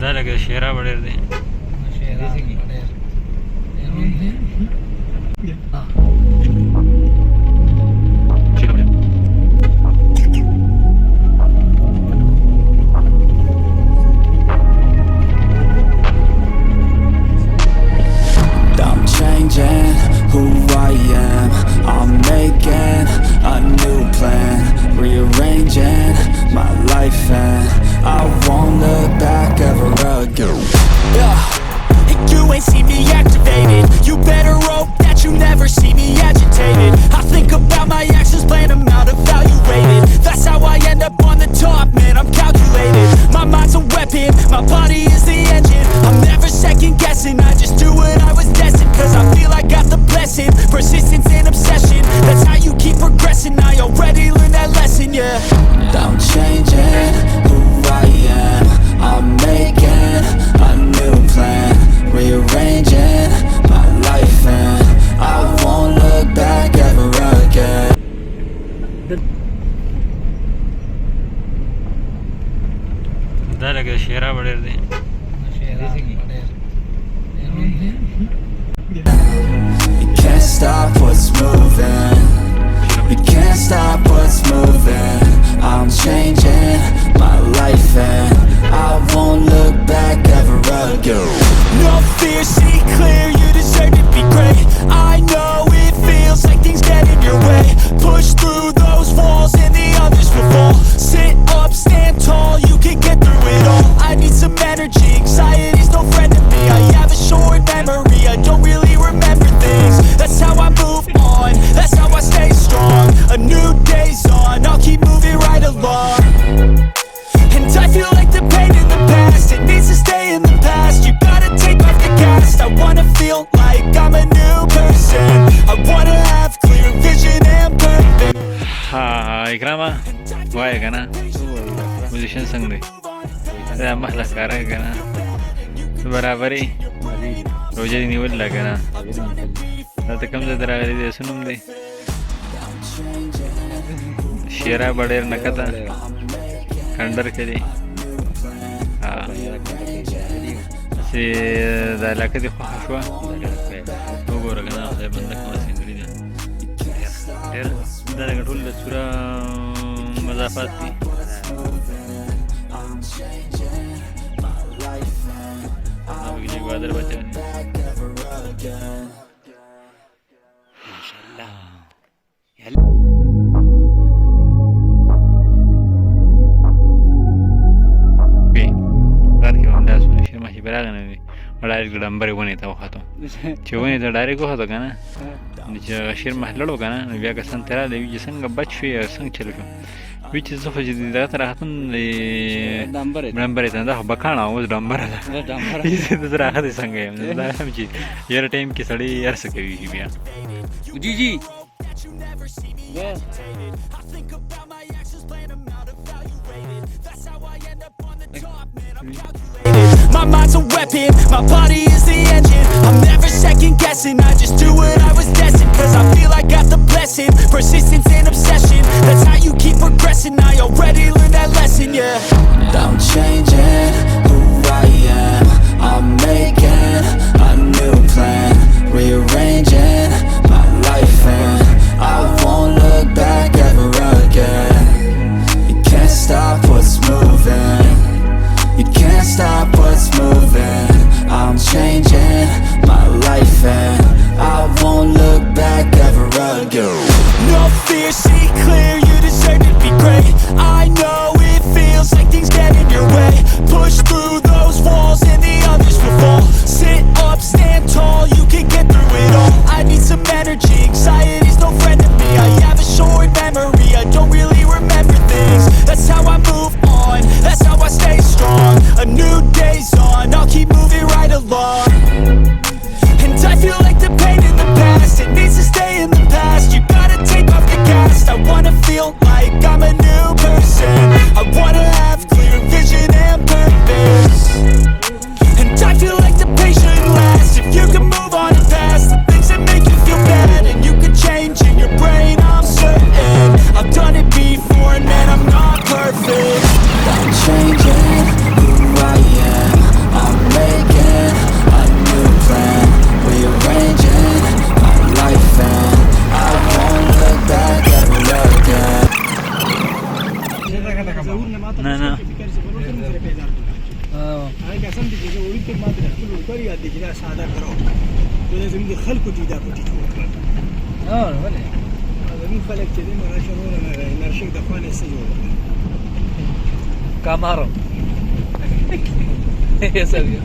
Dale şehre varırdı. I'm changing who I am. I'm making a new plan, rearranging my life, and I won't look back ever again. Yeah, you ain't see me activated. You better hope that you never see me agitated. I think about my actions, plan them out, evaluated. That's how I end up on the top, man, I'm calculated. My mind's a weapon, my body is the engine. I'm never second guessing, I just do what I was destined. Cause I feel I got the blessing, persistence and obsession. That's how you keep progressing, I already learned that lesson, yeah. I'm changing who I am. I'm making a new plan, rearranging my life, and I won't look back ever again. Dale şehre varırdı. You can't stop what's moving. You can't stop what's moving. I'm changing my life, and I won't look back ever again. No fear, see clear, you deserve to be great. I know it feels like things get in your way. Push through those walls and the others will fall. Sit up, stand tall, you can get through it all. I need some energy, anxiety's no friend to me. I have a short memory, I don't really remember things. That's how I move on, that's how I stay strong. A new day's on, I'll keep moving right along. And I feel like the pain in the past, it needs to stay in the past. You gotta take off the cast. I wanna feel like I'm a new person. I wanna have clear vision and purpose. Ha ikrama why kana musician sang de ya mahla kara kana barabari roja ni wala kana ta kam se tara gari de sunum de shera bader nakata kandar kedi ha si da la kedi khashwa وګوره کنه خدای بنده کومه سنگری ده ډېر دا ټول د سوره مضافات دي هغه کې ګوادر بچي direct dumber ونی ته وخته چې ونی ته ډایرکټ وخته کنه چې شیر محللو کنه بیا که سنترا دی چې څنګه بچ شي څنګه چلو شو which is of the other happen the number it and the bacana was dumber the rahat sange your time ki sadi yar sake bia Gigi yeah my mind's a weapon, my body is the engine. I'm never second guessing, I just do what I was destined. Cause I feel I got the blessing, persistence and obsession. That's how you keep progressing, I already learned that lesson, yeah. I'm changing who I am. I'm making a new plan, rearranging my life, and I won't look back ever again. You can't stop what's moving. You can't stop what's moving. I'm changing یاد دي چې دا ساده کړو نو زموږ د خلکو دي دا پټي جوړ کړل ولې زموږ خلک چې دي نو راشن ونه انرژي د خوانې سي جوړ کړل Camaro. Yes, sir. You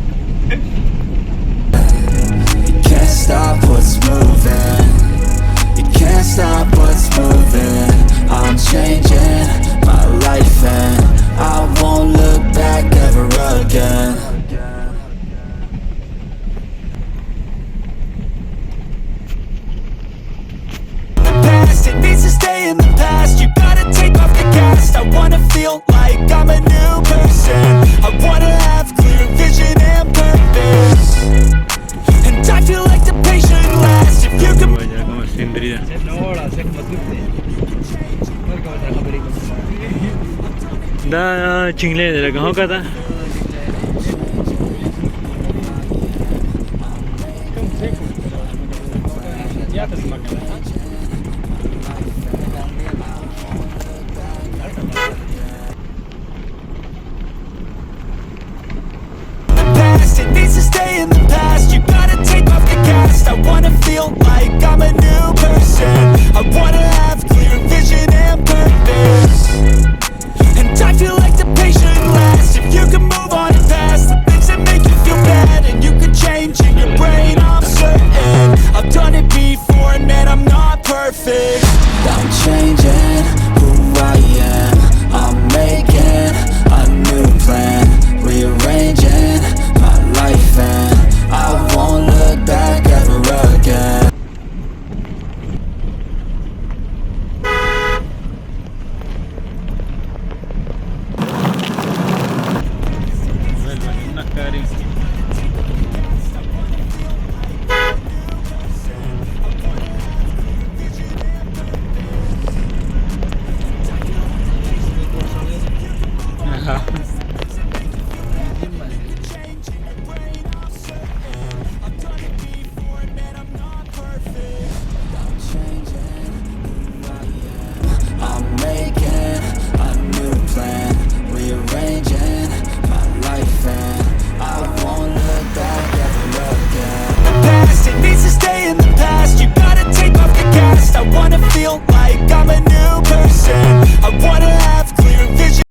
can't stop what's moving. You can't stop what's moving. I'm changing my life and I won't look back ever again. The past, it needs to stay in the past. You gotta take off the cast. I wanna feel like I'm a new person. I wanna have clear vision and purpose. And I feel like the patient lasts. If you can وجه کوم سندري ده نو وړه څه مطلب دی ورکو دا خبرې کوم دا چنگلې ده لکه هو کته کوم څه یا تاسو مګر